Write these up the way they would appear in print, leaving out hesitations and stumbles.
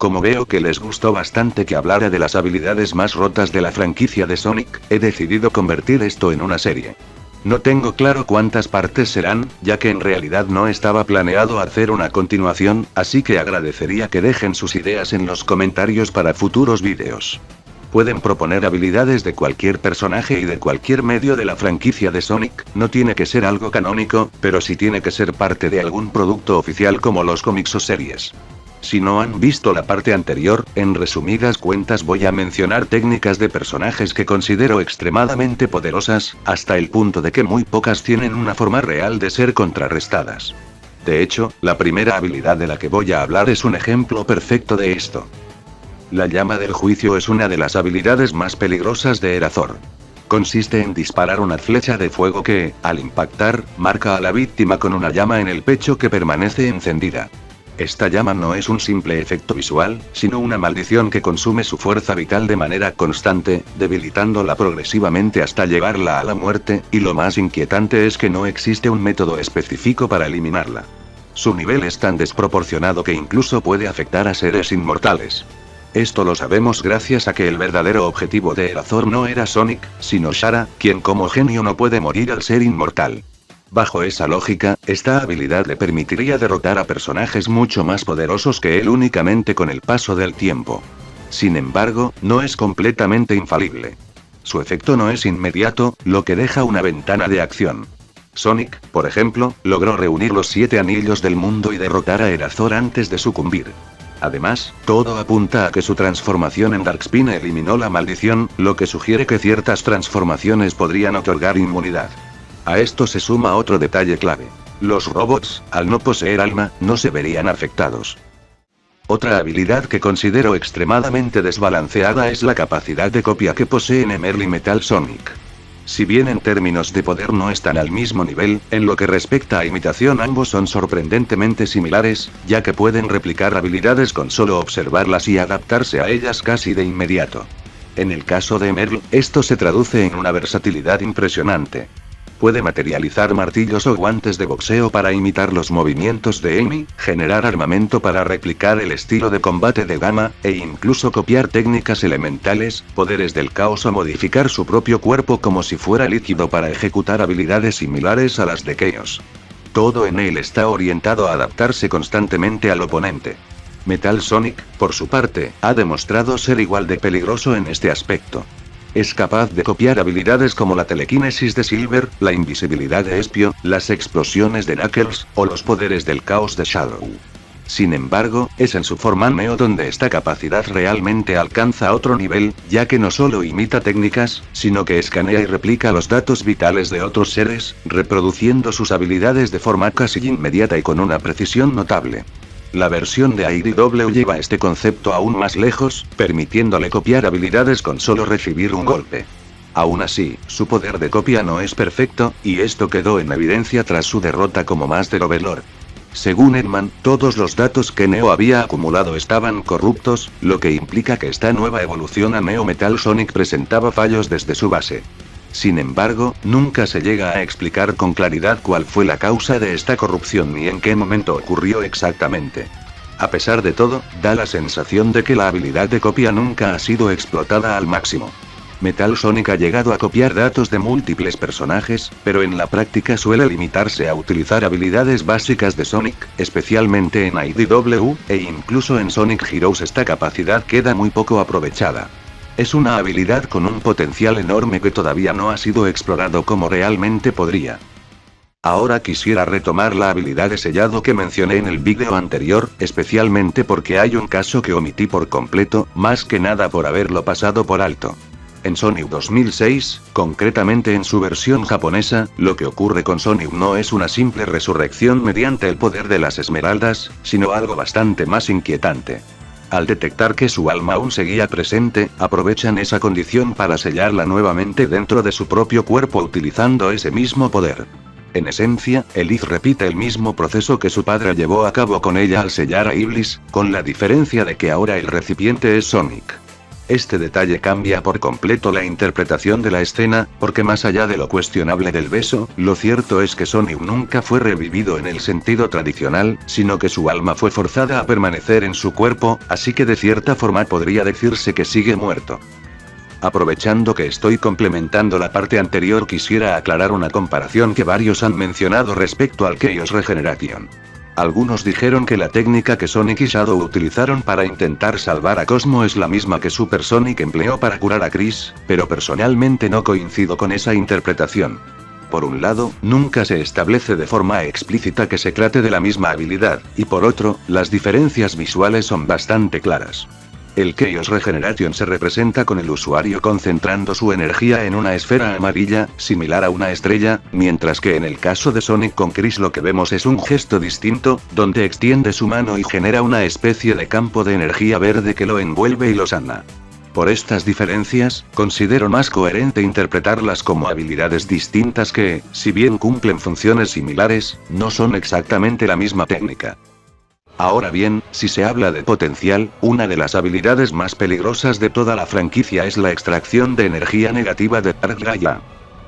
Como veo que les gustó bastante que hablara de las habilidades más rotas de la franquicia de Sonic, he decidido convertir esto en una serie. No tengo claro cuántas partes serán, ya que en realidad no estaba planeado hacer una continuación, así que agradecería que dejen sus ideas en los comentarios para futuros vídeos. Pueden proponer habilidades de cualquier personaje y de cualquier medio de la franquicia de Sonic, no tiene que ser algo canónico, pero sí tiene que ser parte de algún producto oficial como los cómics o series. Si no han visto la parte anterior, en resumidas cuentas voy a mencionar técnicas de personajes que considero extremadamente poderosas, hasta el punto de que muy pocas tienen una forma real de ser contrarrestadas. De hecho, la primera habilidad de la que voy a hablar es un ejemplo perfecto de esto. La llama del juicio es una de las habilidades más peligrosas de Erathor. Consiste en disparar una flecha de fuego que, al impactar, marca a la víctima con una llama en el pecho que permanece encendida. Esta llama no es un simple efecto visual, sino una maldición que consume su fuerza vital de manera constante, debilitándola progresivamente hasta llevarla a la muerte, y lo más inquietante es que no existe un método específico para eliminarla. Su nivel es tan desproporcionado que incluso puede afectar a seres inmortales. Esto lo sabemos gracias a que el verdadero objetivo de Erathor no era Sonic, sino Shara, quien como genio no puede morir al ser inmortal. Bajo esa lógica, esta habilidad le permitiría derrotar a personajes mucho más poderosos que él únicamente con el paso del tiempo. Sin embargo, no es completamente infalible. Su efecto no es inmediato, lo que deja una ventana de acción. Sonic, por ejemplo, logró reunir los 7 anillos del mundo y derrotar a Erathor antes de sucumbir. Además, todo apunta a que su transformación en Darkspin eliminó la maldición, lo que sugiere que ciertas transformaciones podrían otorgar inmunidad. A esto se suma otro detalle clave. Los robots, al no poseer alma, no se verían afectados. Otra habilidad que considero extremadamente desbalanceada es la capacidad de copia que poseen Emerl y Metal Sonic. Si bien en términos de poder no están al mismo nivel, en lo que respecta a imitación ambos son sorprendentemente similares, ya que pueden replicar habilidades con solo observarlas y adaptarse a ellas casi de inmediato. En el caso de Emerl, esto se traduce en una versatilidad impresionante. Puede materializar martillos o guantes de boxeo para imitar los movimientos de Amy, generar armamento para replicar el estilo de combate de Gamma, e incluso copiar técnicas elementales, poderes del caos o modificar su propio cuerpo como si fuera líquido para ejecutar habilidades similares a las de Chaos. Todo en él está orientado a adaptarse constantemente al oponente. Metal Sonic, por su parte, ha demostrado ser igual de peligroso en este aspecto. Es capaz de copiar habilidades como la telequinesis de Silver, la invisibilidad de Espio, las explosiones de Knuckles, o los poderes del caos de Shadow. Sin embargo, es en su forma Neo donde esta capacidad realmente alcanza otro nivel, ya que no solo imita técnicas, sino que escanea y replica los datos vitales de otros seres, reproduciendo sus habilidades de forma casi inmediata y con una precisión notable. La versión de IDW lleva este concepto aún más lejos, permitiéndole copiar habilidades con solo recibir un golpe. Aún así, su poder de copia no es perfecto, y esto quedó en evidencia tras su derrota como Master Overlord. Según Edman, todos los datos que Neo había acumulado estaban corruptos, lo que implica que esta nueva evolución a Neo Metal Sonic presentaba fallos desde su base. Sin embargo, nunca se llega a explicar con claridad cuál fue la causa de esta corrupción ni en qué momento ocurrió exactamente. A pesar de todo, da la sensación de que la habilidad de copia nunca ha sido explotada al máximo. Metal Sonic ha llegado a copiar datos de múltiples personajes, pero en la práctica suele limitarse a utilizar habilidades básicas de Sonic, especialmente en IDW, e incluso en Sonic Heroes esta capacidad queda muy poco aprovechada. Es una habilidad con un potencial enorme que todavía no ha sido explorado como realmente podría. Ahora quisiera retomar la habilidad de sellado que mencioné en el vídeo anterior, especialmente porque hay un caso que omití por completo, más que nada por haberlo pasado por alto. En Sonic 2006, concretamente en su versión japonesa, lo que ocurre con Sonic no es una simple resurrección mediante el poder de las esmeraldas, sino algo bastante más inquietante. Al detectar que su alma aún seguía presente, aprovechan esa condición para sellarla nuevamente dentro de su propio cuerpo utilizando ese mismo poder. En esencia, Elise repite el mismo proceso que su padre llevó a cabo con ella al sellar a Iblis, con la diferencia de que ahora el recipiente es Sonic. Este detalle cambia por completo la interpretación de la escena, porque más allá de lo cuestionable del beso, lo cierto es que Sonic nunca fue revivido en el sentido tradicional, sino que su alma fue forzada a permanecer en su cuerpo, así que de cierta forma podría decirse que sigue muerto. Aprovechando que estoy complementando la parte anterior, quisiera aclarar una comparación que varios han mencionado respecto al Chaos Regeneration. Algunos dijeron que la técnica que Sonic y Shadow utilizaron para intentar salvar a Cosmo es la misma que Super Sonic empleó para curar a Chris, pero personalmente no coincido con esa interpretación. Por un lado, nunca se establece de forma explícita que se trate de la misma habilidad, y por otro, las diferencias visuales son bastante claras. El Chaos Regeneration se representa con el usuario concentrando su energía en una esfera amarilla, similar a una estrella, mientras que en el caso de Sonic con Chris lo que vemos es un gesto distinto, donde extiende su mano y genera una especie de campo de energía verde que lo envuelve y lo sana. Por estas diferencias, considero más coherente interpretarlas como habilidades distintas que, si bien cumplen funciones similares, no son exactamente la misma técnica. Ahora bien, si se habla de potencial, una de las habilidades más peligrosas de toda la franquicia es la extracción de energía negativa de Dark Gaia.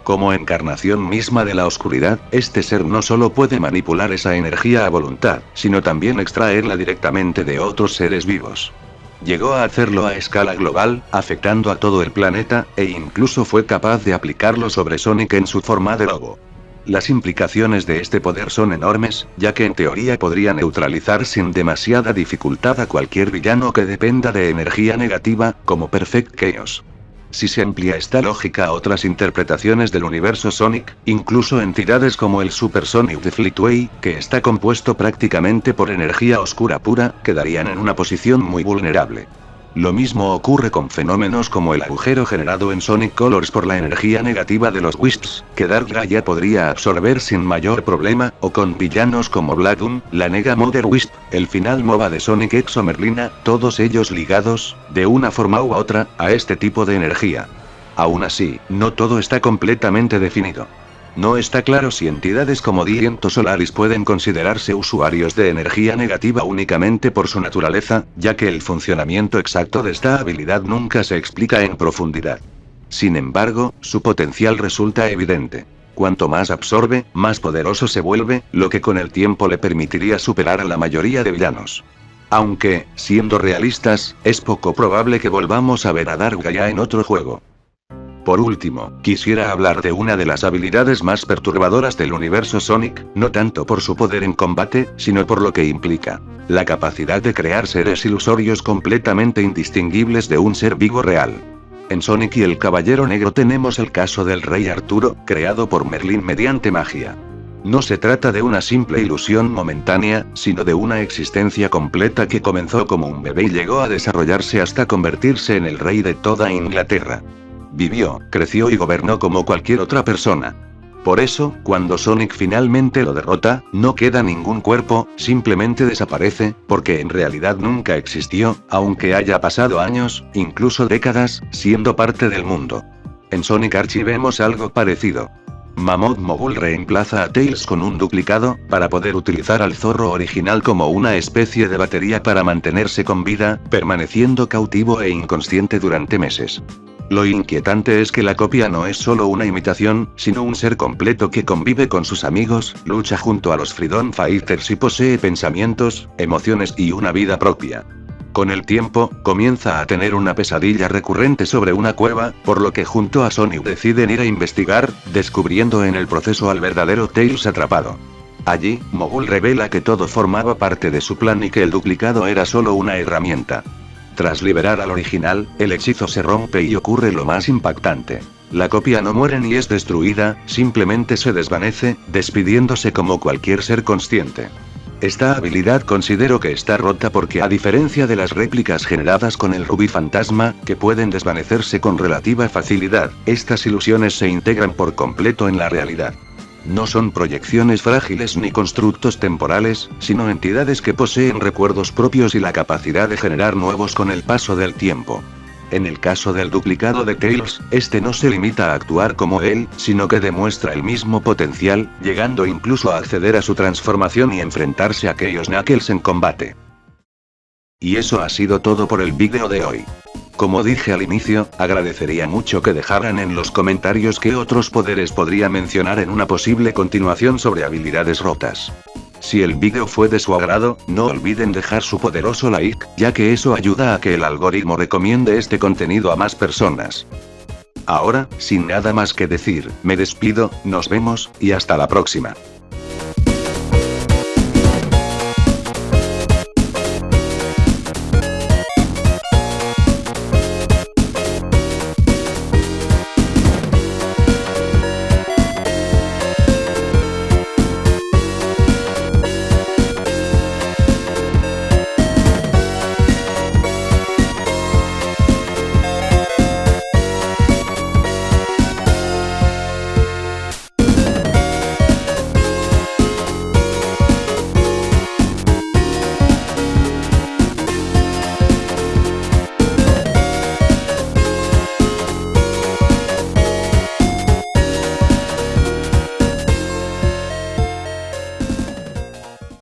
Como encarnación misma de la oscuridad, este ser no solo puede manipular esa energía a voluntad, sino también extraerla directamente de otros seres vivos. Llegó a hacerlo a escala global, afectando a todo el planeta, e incluso fue capaz de aplicarlo sobre Sonic en su forma de lobo. Las implicaciones de este poder son enormes, ya que en teoría podría neutralizar sin demasiada dificultad a cualquier villano que dependa de energía negativa, como Perfect Chaos. Si se amplía esta lógica a otras interpretaciones del universo Sonic, incluso entidades como el Super Sonic de Fleetway, que está compuesto prácticamente por energía oscura pura, quedarían en una posición muy vulnerable. Lo mismo ocurre con fenómenos como el agujero generado en Sonic Colors por la energía negativa de los Wisps, que Dark Gaia podría absorber sin mayor problema, o con villanos como Blackdoom, la Nega Mother Wisp, el final MOBA de Sonic X o Merlina, todos ellos ligados, de una forma u otra, a este tipo de energía. Aún así, no todo está completamente definido. No está claro si entidades como Diento Solaris pueden considerarse usuarios de energía negativa únicamente por su naturaleza, ya que el funcionamiento exacto de esta habilidad nunca se explica en profundidad. Sin embargo, su potencial resulta evidente. Cuanto más absorbe, más poderoso se vuelve, lo que con el tiempo le permitiría superar a la mayoría de villanos. Aunque, siendo realistas, es poco probable que volvamos a ver a Dark Gaia en otro juego. Por último, quisiera hablar de una de las habilidades más perturbadoras del universo Sonic, no tanto por su poder en combate, sino por lo que implica: la capacidad de crear seres ilusorios completamente indistinguibles de un ser vivo real. En Sonic y el Caballero Negro tenemos el caso del Rey Arturo, creado por Merlin mediante magia. No se trata de una simple ilusión momentánea, sino de una existencia completa que comenzó como un bebé y llegó a desarrollarse hasta convertirse en el rey de toda Inglaterra. Vivió, creció y gobernó como cualquier otra persona. Por eso, cuando Sonic finalmente lo derrota, no queda ningún cuerpo, simplemente desaparece, porque en realidad nunca existió, aunque haya pasado años, incluso décadas, siendo parte del mundo. En Sonic Archie vemos algo parecido. Mammoth Mogul reemplaza a Tails con un duplicado, para poder utilizar al zorro original como una especie de batería para mantenerse con vida, permaneciendo cautivo e inconsciente durante meses. Lo inquietante es que la copia no es solo una imitación, sino un ser completo que convive con sus amigos, lucha junto a los Freedom Fighters y posee pensamientos, emociones y una vida propia. Con el tiempo, comienza a tener una pesadilla recurrente sobre una cueva, por lo que junto a Sonic deciden ir a investigar, descubriendo en el proceso al verdadero Tails atrapado. Allí, Mogul revela que todo formaba parte de su plan y que el duplicado era solo una herramienta. Tras liberar al original, el hechizo se rompe y ocurre lo más impactante. La copia no muere ni es destruida, simplemente se desvanece, despidiéndose como cualquier ser consciente. Esta habilidad considero que está rota porque, a diferencia de las réplicas generadas con el rubí fantasma, que pueden desvanecerse con relativa facilidad, estas ilusiones se integran por completo en la realidad. No son proyecciones frágiles ni constructos temporales, sino entidades que poseen recuerdos propios y la capacidad de generar nuevos con el paso del tiempo. En el caso del duplicado de Tails, este no se limita a actuar como él, sino que demuestra el mismo potencial, llegando incluso a acceder a su transformación y enfrentarse a Chaos Knuckles en combate. Y eso ha sido todo por el vídeo de hoy. Como dije al inicio, agradecería mucho que dejaran en los comentarios qué otros poderes podría mencionar en una posible continuación sobre habilidades rotas. Si el vídeo fue de su agrado, no olviden dejar su poderoso like, ya que eso ayuda a que el algoritmo recomiende este contenido a más personas. Ahora, sin nada más que decir, me despido, nos vemos, y hasta la próxima.